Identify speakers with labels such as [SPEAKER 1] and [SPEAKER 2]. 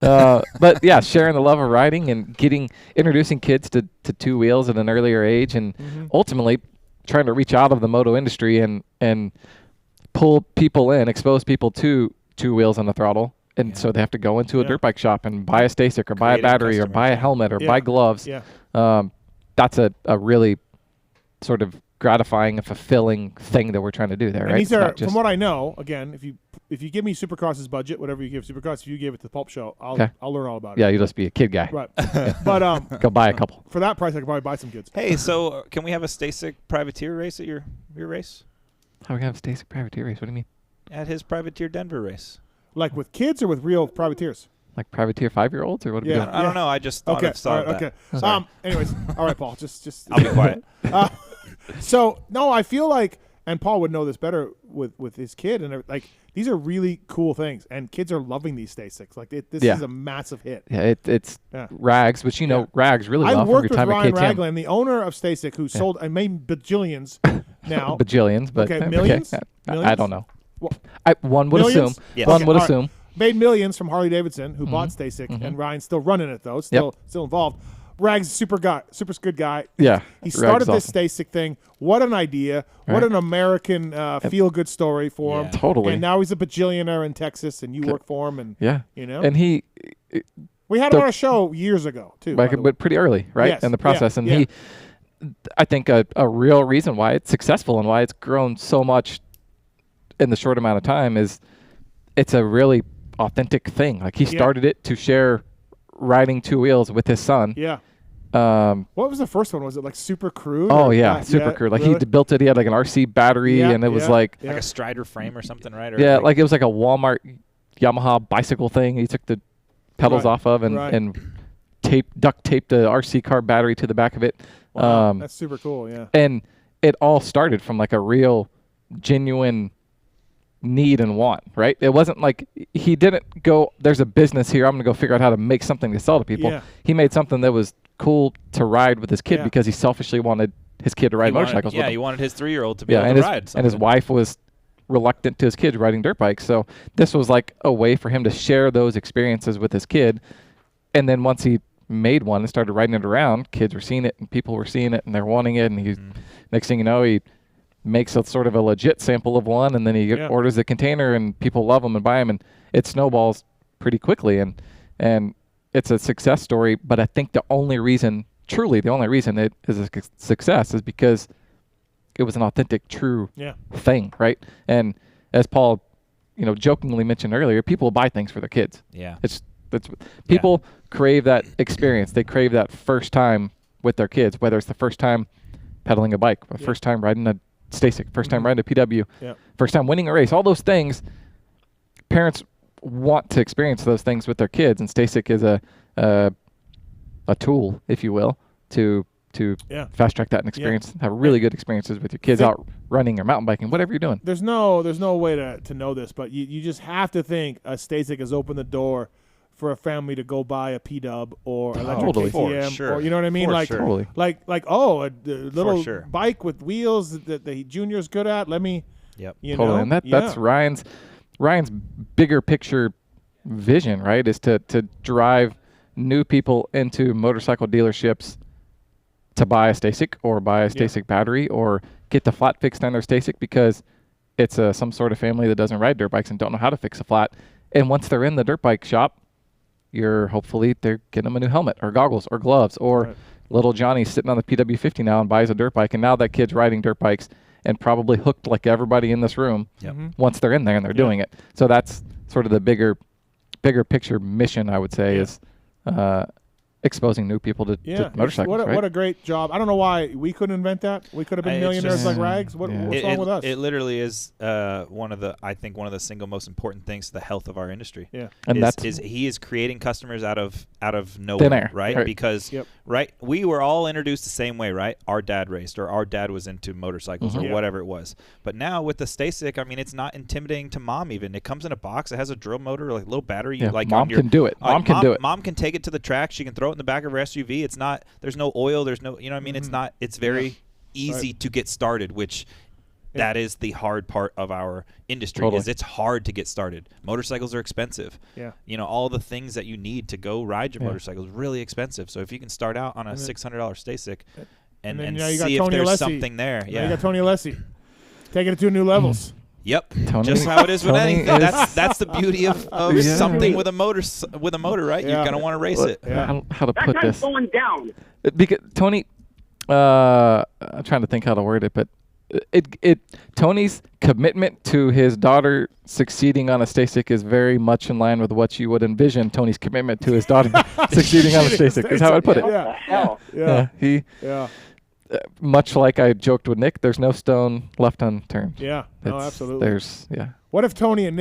[SPEAKER 1] But yeah, sharing the love of riding and introducing kids to two wheels at an earlier age, and ultimately trying to reach out of the moto industry and pull people in, expose people to two wheels on the throttle. And so they have to go into a dirt bike shop and buy a STACYC or buy a battery or buy a helmet or buy gloves.
[SPEAKER 2] Yeah.
[SPEAKER 1] That's a really sort of gratifying and fulfilling thing that we're trying to do there,
[SPEAKER 2] and
[SPEAKER 1] right?
[SPEAKER 2] These are, from what I know, again, if you give me Supercross's budget, whatever you give Supercross, if you gave it to the Pulp Show, I'll learn all about it.
[SPEAKER 1] Yeah, you'll just be a kid guy.
[SPEAKER 2] Right. But
[SPEAKER 1] go buy a couple.
[SPEAKER 2] For that price, I could probably buy some kids.
[SPEAKER 3] Hey, so can we have a STACYC privateer race at your race?
[SPEAKER 1] How we have a STACYC privateer race? What do you mean?
[SPEAKER 3] At his privateer Denver race.
[SPEAKER 2] Like with kids or with real privateers?
[SPEAKER 1] Like privateer 5-year-olds or what?
[SPEAKER 3] Yeah, I don't know. I just thought of saw that.
[SPEAKER 2] Okay. Anyways, all right, Paul. Just
[SPEAKER 3] I'll be quiet.
[SPEAKER 2] So no, I feel like, and Paul would know this better with his kid, and like these are really cool things, and kids are loving these STACYCs. Like this is a massive hit.
[SPEAKER 1] Yeah, it's Rags, which Rags really well.
[SPEAKER 2] I worked
[SPEAKER 1] from your
[SPEAKER 2] with
[SPEAKER 1] time
[SPEAKER 2] Ryan
[SPEAKER 1] at KTM.
[SPEAKER 2] Ragland, the owner of STACYC, who sold and made bajillions now.
[SPEAKER 1] Bajillions, but
[SPEAKER 2] millions?
[SPEAKER 1] I don't know.
[SPEAKER 2] Well,
[SPEAKER 1] one would
[SPEAKER 2] millions?
[SPEAKER 1] assume.
[SPEAKER 3] Yes.
[SPEAKER 1] One would
[SPEAKER 2] All right.
[SPEAKER 1] assume.
[SPEAKER 2] Made millions from Harley Davidson, who bought STACYC, and Ryan's still running it though, still involved. Rags is super good guy.
[SPEAKER 1] Yeah,
[SPEAKER 2] he started
[SPEAKER 1] Rags
[SPEAKER 2] this STACYC thing. What an idea!
[SPEAKER 1] Right.
[SPEAKER 2] What an American feel good story for him.
[SPEAKER 1] Totally.
[SPEAKER 2] And now he's a bajillionaire in Texas, and you work for him, and you know.
[SPEAKER 1] And
[SPEAKER 2] we had him on a show years ago too,
[SPEAKER 1] but pretty early, right,
[SPEAKER 2] yes.
[SPEAKER 1] in the process. And I think a real reason why it's successful and why it's grown so much in the short amount of time is it's a really authentic thing. Like he started it to share riding two wheels with his son.
[SPEAKER 2] Yeah. What was the first one? Was it like Super Crude?
[SPEAKER 1] Oh yeah, Super Crude. Like he built it. He had like an RC battery, and it was like
[SPEAKER 3] a Strider frame or something, right? Or
[SPEAKER 1] like it was like a Walmart Yamaha bicycle thing. He took the pedals off of and duct taped the RC car battery to the back of it.
[SPEAKER 2] Wow, that's super cool. Yeah.
[SPEAKER 1] And it all started from like a real, genuine need and want, right? It wasn't like he didn't go, there's a business here, I'm going to go figure out how to make something to sell to people.
[SPEAKER 2] Yeah.
[SPEAKER 1] He made something that was cool to ride with his kid because he selfishly wanted his kid to ride motorcycles with him.
[SPEAKER 3] He wanted his 3-year-old to be able to ride something.
[SPEAKER 1] And his wife was reluctant to his kids riding dirt bikes. So this was like a way for him to share those experiences with his kid. And then once he made one and started riding it around, kids were seeing it and people were seeing it and they're wanting it. And next thing you know, he makes a sort of a legit sample of one, and then he orders the container, and people love them and buy them, and it snowballs pretty quickly, and it's a success story. But I think the only reason it is a success is because it was an authentic, true thing, right? And as Paul, jokingly mentioned earlier, people buy things for their kids.
[SPEAKER 3] Yeah,
[SPEAKER 1] it's people crave that experience. They crave that first time with their kids, whether it's the first time pedaling a bike, or first time riding a STACYC, first time riding a PW, first time winning a race, all those things. Parents want to experience those things with their kids, and STACYC is a tool, if you will, to fast track that and experience, have really good experiences with your kids out running or mountain biking, whatever you're doing.
[SPEAKER 2] There's no way to know this, but you just have to think a STACYC has opened the door for a family to go buy a P-Dub or electric KTM, or you know what I mean? Like a little bike with wheels that the junior's good at. Let me, you know,
[SPEAKER 1] and that's Ryan's bigger picture vision, right? Is to drive new people into motorcycle dealerships to buy a STACYC or buy a STACYC battery or get the flat fixed on their STACYC because it's some sort of family that doesn't ride dirt bikes and don't know how to fix a flat. And once they're in the dirt bike shop, hopefully they're getting them a new helmet or goggles or gloves, or little Johnny's sitting on the PW50 now and buys a dirt bike, and now that kid's riding dirt bikes and probably hooked like everybody in this room once they're in there and they're doing it. So that's sort of the bigger picture mission, I would say, is exposing new people to motorcycles.
[SPEAKER 2] What a great job. I don't know why we couldn't invent that. We could have been millionaires like Rags. What's wrong with us?
[SPEAKER 3] It literally is one of the single most important things to the health of our industry.
[SPEAKER 2] Yeah.
[SPEAKER 1] And
[SPEAKER 3] he is creating customers out of nowhere, right? Because we were all introduced the same way, right? Our dad raced, or our dad was into motorcycles, or whatever it was. But now with the STACYC, I mean, it's not intimidating to mom even. It comes in a box. It has a drill motor, like a little battery.
[SPEAKER 1] Mom can do it. Mom can do it.
[SPEAKER 3] Mom can take it to the track. She can throw it in the back of her SUV. It's not. There's no oil. There's no. You know what I mean? It's not. It's very easy to get started, which That is the hard part of our industry. Is it's hard to get started. Motorcycles are expensive.
[SPEAKER 2] Yeah.
[SPEAKER 3] You know, all the things that you need to go ride your motorcycle is really expensive. So if you can start out on a $600 STACYC and see if there's something there.
[SPEAKER 2] Yeah. You got Tony Alessi taking it to new levels.
[SPEAKER 3] Yep, just how it is with anything. That's the beauty of something with a motor, right? You're gonna want to race it.
[SPEAKER 1] Yeah. How to put this?
[SPEAKER 4] Going down.
[SPEAKER 1] Because Tony, I'm trying to think how to word it, but Tony's commitment to his daughter succeeding on a STACYC is very much in line with what you would envision Tony's commitment to his daughter succeeding on a STACYC. Is how I'd put it.
[SPEAKER 2] Yeah.
[SPEAKER 1] Much like I joked with Nick, there's no stone left unturned.
[SPEAKER 2] Yeah. No, absolutely.
[SPEAKER 1] There's
[SPEAKER 2] What if Tony and Nick